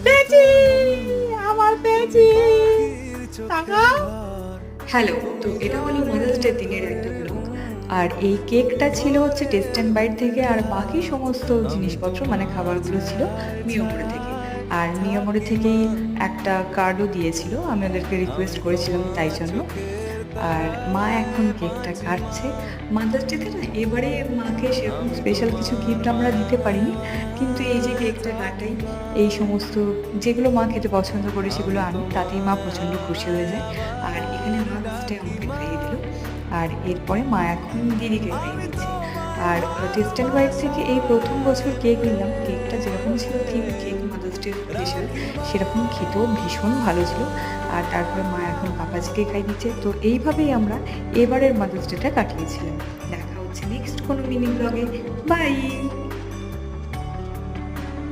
পেঁচি, আমার পেঁচি, তাকাও। হ্যালো, তো এটা হলো মাদার্স ডে দিনের একটা ব্লগ। আর এই কেকটা ছিল হচ্ছে টেস্ট অ্যান্ড বাইট থেকে, আর বাকি সমস্ত জিনিসপত্র মানে খাবারগুলো ছিল মিয়ামোড়ে থেকে। আর মিয়ামোড়ে থেকেই একটা কার্ডও দিয়েছিল, আমি ওদেরকে রিকোয়েস্ট করেছিলাম তাই জন্য। আর মা এখন কেকটা কাটছে। মাদার্স ডেতে না এবারে মাকে সেরকম স্পেশাল কিছু গিফট আমরা দিতে পারিনি, কিন্তু এই যে কেকটা কাটাই, এই সমস্ত যেগুলো মা খেতে পছন্দ করে সেগুলো আনি, তাতেই মা প্রচণ্ড খুশি হয়ে যায়। আর এখানে মা লাস্টে আমাকে খাইয়ে দিল, আর এরপরে মা এখন দিদিকে খাইয়ে দিচ্ছে। আর টেস্ট অ্যান্ড বাইট থেকে এই প্রথম বছর কেক নিলাম। কেকটা যেরকম ছিল theme cake mother's day special, সেরকম খেতেও ভীষণ ভালো ছিল। আর তারপরে মা এখন পাপাজিকে খাই দিচ্ছে। তো এইভাবেই আমরা এবারের মাদার্স ডেটা কাটিয়েছিলাম। দেখা হচ্ছে নেক্সট কোনো মিনি ব্লগে। বাই।